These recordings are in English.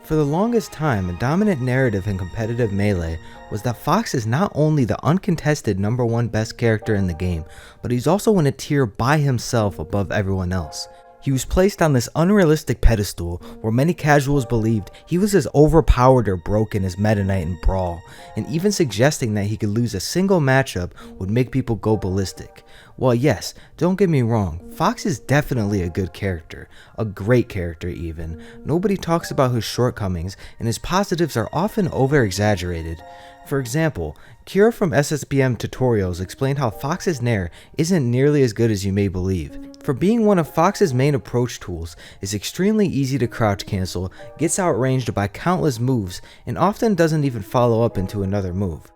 For the longest time, a dominant narrative in competitive Melee was that Fox is not only the uncontested #1 best character in the game, but he's also in a tier by himself above everyone else. He was placed on this unrealistic pedestal where many casuals believed he was as overpowered or broken as Meta Knight in Brawl, and even suggesting that he could lose a single matchup would make people go ballistic. While yes, don't get me wrong, Fox is definitely a good character, a great character even. Nobody talks about his shortcomings, and his positives are often over-exaggerated. For example, Kira from SSBM Tutorials explained how Fox's Nair isn't nearly as good as you may believe. For being one of Fox's main approach tools, is extremely easy to crouch cancel, gets outranged by countless moves, and often doesn't even follow up into another move.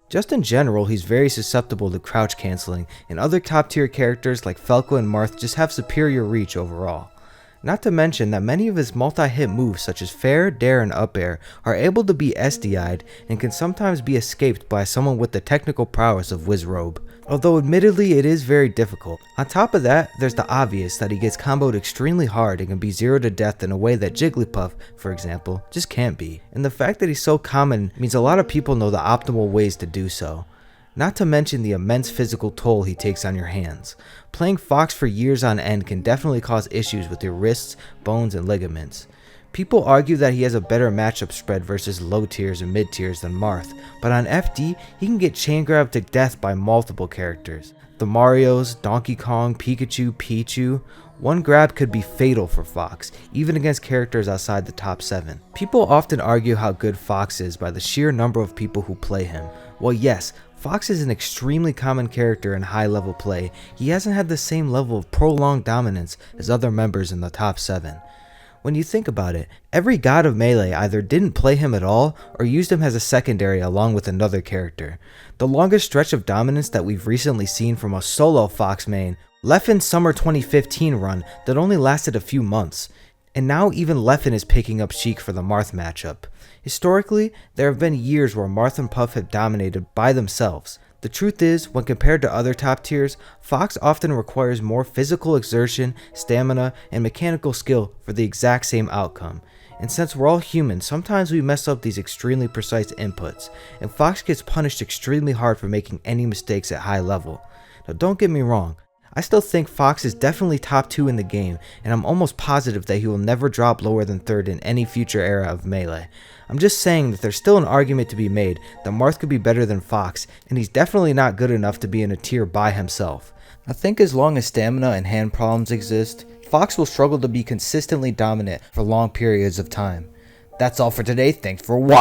Just in general, he's very susceptible to crouch canceling, and other top tier characters like Falco and Marth just have superior reach overall. Not to mention that many of his multi-hit moves such as Fair, Dare, and Up Air are able to be SDI'd and can sometimes be escaped by someone with the technical prowess of Wizrobe, although admittedly it is very difficult. On top of that, there's the obvious that he gets comboed extremely hard and can be 0 to death in a way that Jigglypuff, for example, just can't be. And the fact that he's so common means a lot of people know the optimal ways to do so. Not to mention the immense physical toll he takes on your hands. Playing Fox for years on end can definitely cause issues with your wrists, bones, and ligaments. People argue that he has a better matchup spread versus low tiers and mid tiers than Marth, but on FD, he can get chain grabbed to death by multiple characters. The Marios, Donkey Kong, Pikachu, Pichu. One grab could be fatal for Fox, even against characters outside the top 7. People often argue how good Fox is by the sheer number of people who play him. Well yes, Fox is an extremely common character in high level play, he hasn't had the same level of prolonged dominance as other members in the top 7. When you think about it, every god of Melee either didn't play him at all or used him as a secondary along with another character. The longest stretch of dominance that we've recently seen from a solo Fox main Leffin's summer 2015 run that only lasted a few months, and now even Leffin is picking up Sheik for the Marth matchup. Historically, there have been years where Marth and Puff have dominated by themselves. The truth is, when compared to other top tiers, Fox often requires more physical exertion, stamina, and mechanical skill for the exact same outcome. And since we're all human, sometimes we mess up these extremely precise inputs, and Fox gets punished extremely hard for making any mistakes at high level. Now don't get me wrong, I still think Fox is definitely top 2 in the game, and I'm almost positive that he will never drop lower than 3rd in any future era of Melee. I'm just saying that there's still an argument to be made that Marth could be better than Fox, and he's definitely not good enough to be in a tier by himself. I think as long as stamina and hand problems exist, Fox will struggle to be consistently dominant for long periods of time. That's all for today, thanks for watching.